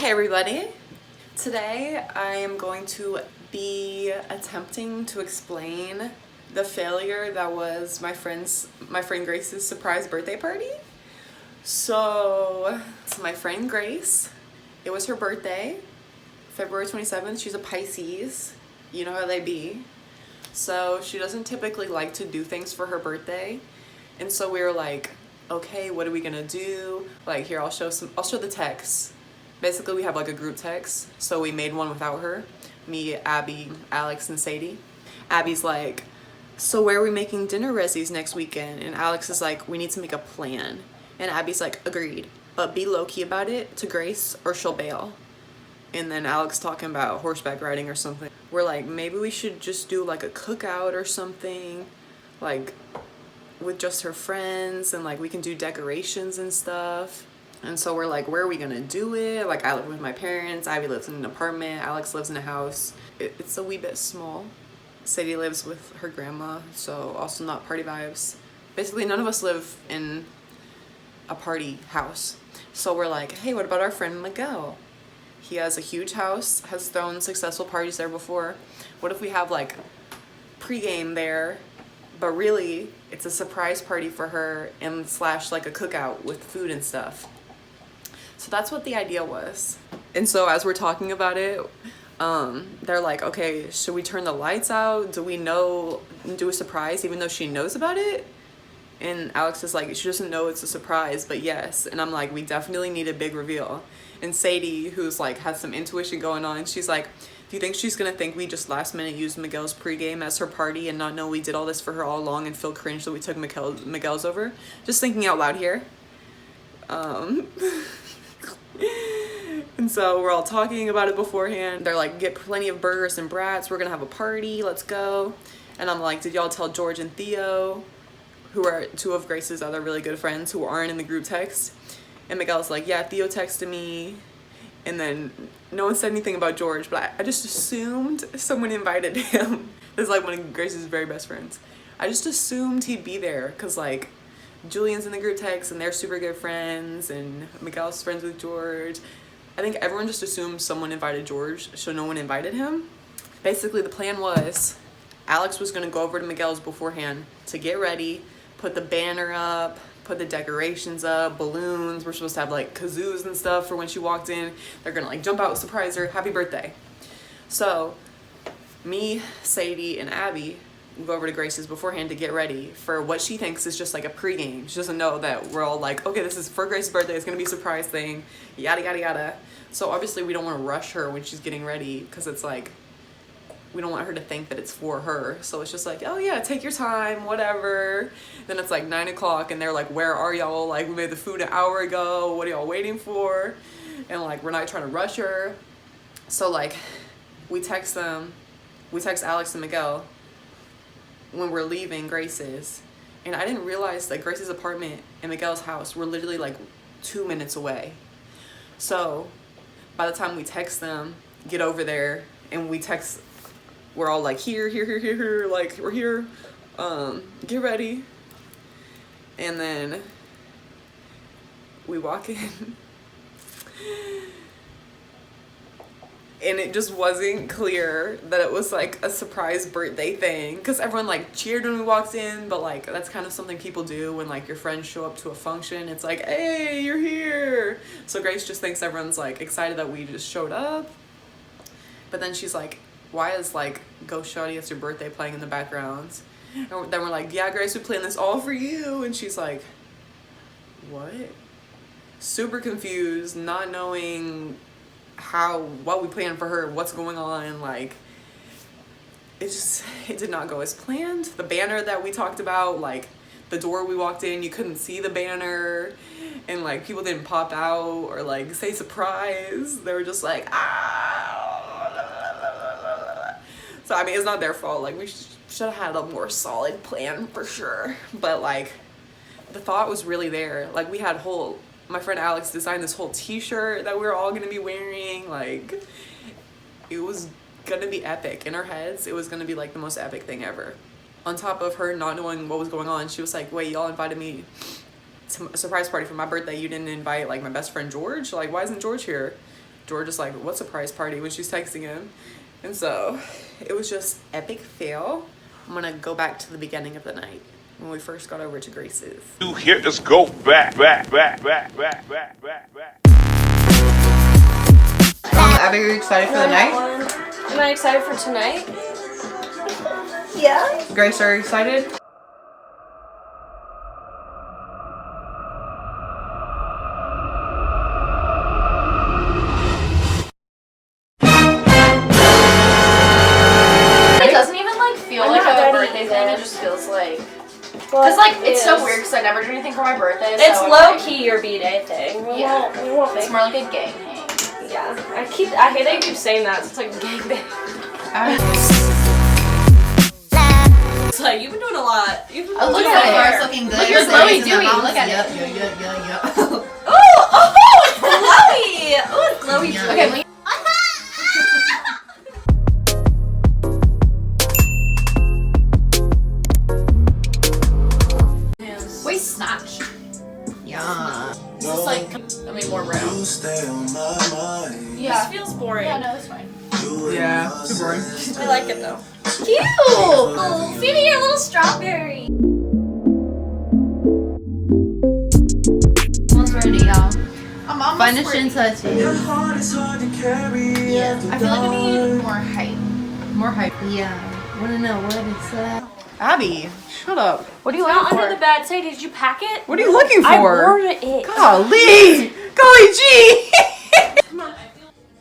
Hey everybody! Today I am going to be attempting to explain the failure that was my friend Grace's surprise birthday party. So, it's my friend Grace. It was her birthday, February 27th. She's a Pisces. You know how they be. So she doesn't typically like to do things for her birthday. And so we were like, okay, what are we gonna do? Like, here, I'll show the text. Basically, we have like a group text, so we made one without her. Me, Abby, Alex, and Sadie. Abby's like, so where are we making dinner resis next weekend? And Alex is like, we need to make a plan. And Abby's like, agreed, but be low-key about it to Grace or she'll bail. And then Alex talking about horseback riding or something. We're like, maybe we should just do like a cookout or something, like with just her friends, and like we can do decorations and stuff. And so we're like, where are we gonna do it? Like, I live with my parents, Abby lives in an apartment, Alex lives in a house. It's a wee bit small. Sadie lives with her grandma, so also not party vibes. Basically, none of us live in a party house. So we're like, hey, what about our friend Miguel? He has a huge house, has thrown successful parties there before. What if we have like pregame there, but really it's a surprise party for her and slash like a cookout with food and stuff. So that's what the idea was. And so as we're talking about it, they're like, okay, should we turn the lights out? Do we do a surprise even though she knows about it? And Alex is like, she doesn't know it's a surprise, but yes. And I'm like, we definitely need a big reveal. And Sadie, who's like has some intuition going on, she's like, do you think she's gonna think we just last minute used Miguel's pregame as her party and not know we did all this for her all along and feel cringe that we took Miguel's over? Just thinking out loud here. And so we're all talking about it beforehand. They're like, get plenty of burgers and brats. We're gonna have a party. Let's go. And I'm like, did y'all tell George and Theo, who are two of Grace's other really good friends who aren't in the group text? And Miguel's like, yeah, Theo texted me. And then no one said anything about George, but I just assumed someone invited him. This is like one of Grace's very best friends. I just assumed he'd be there because like Julian's in the group text and they're super good friends and Miguel's friends with George. I think everyone just assumed someone invited George, so no one invited him. Basically, the plan was Alex was gonna go over to Miguel's beforehand to get ready, put the banner up, put the decorations up, balloons. We're supposed to have like kazoos and stuff for when she walked in. They're gonna like jump out, surprise her, happy birthday. So me, Sadie, and Abby go over to Grace's beforehand to get ready for what she thinks is just like a pregame. She doesn't know that we're all like, okay, this is for Grace's birthday, it's gonna be a surprise thing, yada yada yada. So obviously we don't want to rush her when she's getting ready because it's like, we don't want her to think that it's for her. So it's just like, oh yeah, take your time, whatever. Then it's like 9 o'clock and they're like, where are y'all? Like, we made the food an hour ago. What are y'all waiting for? And like, we're not trying to rush her. So like, we text Alex and Miguel when we're leaving Grace's. And I didn't realize that Grace's apartment and Miguel's house were literally like 2 minutes away. So by the time we text them, get over there, and we're all like, here, like, we're here, get ready. And then we walk in and it just wasn't clear that it was like a surprise birthday thing, because everyone like cheered when we walked in, but like that's kind of something people do when like your friends show up to a function. It's like, hey, you're here. So Grace just thinks everyone's like excited that we just showed up. But then she's like, why is like Ghost Shawty, It's Your Birthday playing in the background? And then we're like, yeah, Grace, we planned this all for you. And she's like, what? Super confused, not knowing what we planned for her, what's going on. Like, it did not go as planned. The banner that we talked about, like the door we walked in, you couldn't see the banner, and like people didn't pop out or like say surprise. They were just like, ah. So I mean, it's not their fault. Like, we should have had a more solid plan for sure. But like, the thought was really there. Like, we had my friend Alex designed this whole t-shirt that we were all gonna be wearing. Like, it was gonna be epic. In our heads, it was gonna be like the most epic thing ever. On top of her not knowing what was going on, she was like, wait, y'all invited me to a surprise party for my birthday. You didn't invite like my best friend George? Like, why isn't George here? George is like, what surprise party, when she's texting him. And so it was just epic fail. I'm gonna go back to the beginning of the night when we first got over to Grace's. Here, let's go back. Abby, are you excited for the night? Am I excited for tonight? Yeah. Grace, are you excited? It doesn't even like feel like a birthday thing. It just feels like. Because like it's so weird because I never do anything for my birthday. It's so low key your B-Day thing. We won't It's make. more like a gang hang. Yeah. I hate that you keep saying that. It's like a gangbang. It's like you've been doing a lot. You've been Look doing at a it. lot. It's looking good. Look at Chloe doing. Look at it. Oh, it's Chloe. Oh, it's Chloe. Yeah. Okay. Will you Wait, snatch. Yeah. Is this like, more round? This feels boring. Yeah, no, it's fine. Yeah, too boring. I like it though. Cute! Oh, Phoebe, you're a little strawberry. Almost ready, y'all. I'm almost Finishing touches. Yeah. I feel like I need more height. More hype. Yeah. Wanna know what it's Abby, shut up. What are you looking for? Under the bed. Say, did you pack it? What are you looking for? I ordered it. Golly G.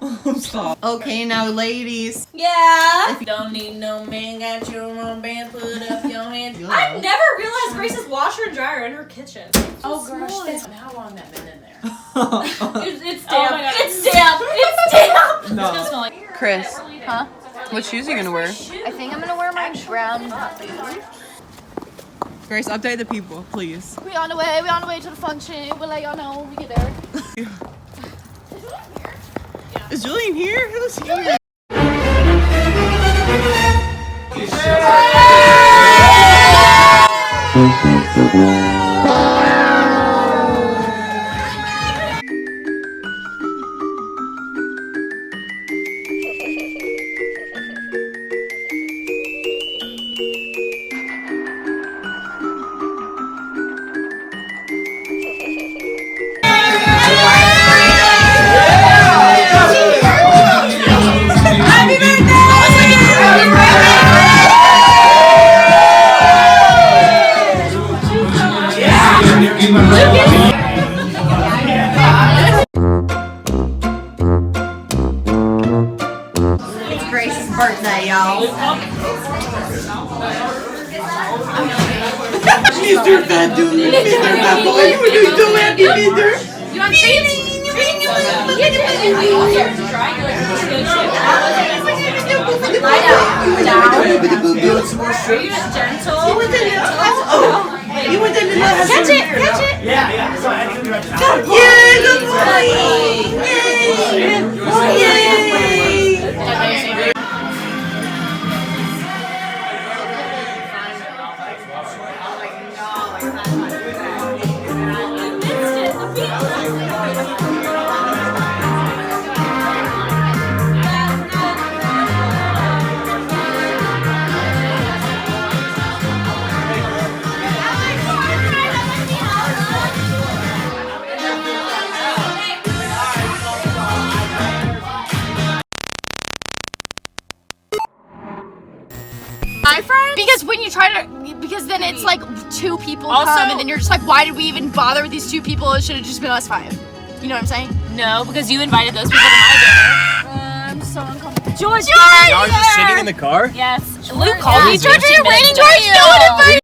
Oh, stop. Okay, now ladies. Yeah. If you don't need no man, got your own band, put up your hands. I never realized Grace's washer and dryer in her kitchen. Oh gosh, how long that been in there? It's Oh damp. my God. It's damp. It's damp. It's gonna smell like Chris, Huh? what shoes are you gonna wear? I think I'm gonna wear my brown boots. Grace, update the people, please. We on the way to the function. We'll let y'all know when we get there. Is Julian here? Who's here? It's Grace's birthday, y'all. Mr. Fat Dude, Mr. Fat Boy, what are you doing, Happy Mr.? You want shades? Lie down. Are you just gentle? You went to the left. Catch it. Yeah, good boy. Yay. Because when you try to, because then it's like two people come, and then you're just like, why did we even bother with these two people? It should have just been us five. You know what I'm saying? no, because you invited those people to my I'm so uncomfortable. George, Y'all are just sitting in the car? dinner. Yes, Luke called me. George, are you 15 minutes waiting? ago. George, no one invited.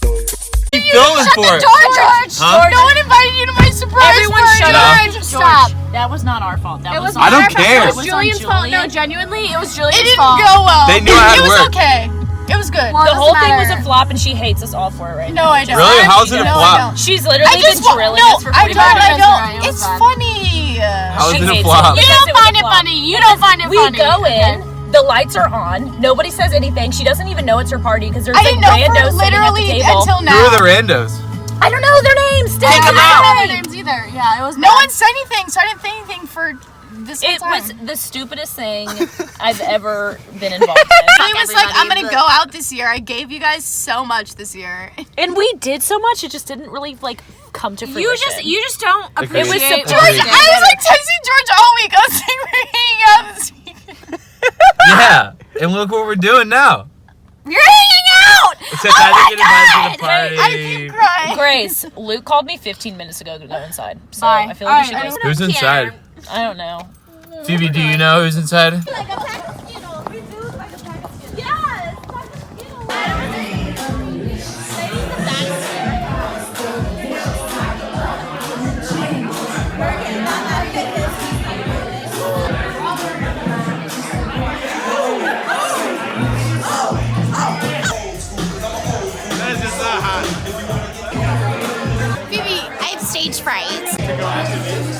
What are you filming for? George, Huh? no one invited you to my surprise Everyone party. shut up. George, stop. That was not our fault. That was I don't not our fault. care. That was Julian's on fault. No, Julian. genuinely, it was Julian's It didn't fault. go well. They knew I had It was work. okay. It was good. The whole thing was a flop, and she hates us all for it right No, now. I don't. Really? How's it a No, I flop? don't. She's literally been drilling us for 45 I minutes. don't. It's funny. How is She it a hates flop? it. You Because don't it was find a it flop. funny. You don't find it We funny. go in, The lights are on. Nobody says anything. She doesn't even know it's her party because there's I like didn't know randos for sitting at the literally table. until Who now. are the randos? I don't know their names. Still, I them don't out. know their names either. Yeah, it was. No one said anything, so I didn't think anything for this whole It time. was the stupidest thing I've ever been involved in. He was like, I'm gonna go out this year. I gave you guys so much this year. And we did so much, it just didn't really like come to fruition. You just don't Agreed. It was appreciate. supposed George, I was like texting George all week. I was like, we're hanging out this week. Yeah, and look what we're doing now. You're hanging out! Except I didn't get invited to the party. I keep crying. Grace, Luke called me 15 minutes ago to go inside. So Bye. I feel like you Alright, should go. Who's inside? I don't know. Phoebe, do you know who's inside? Phoebe, I have stage fright.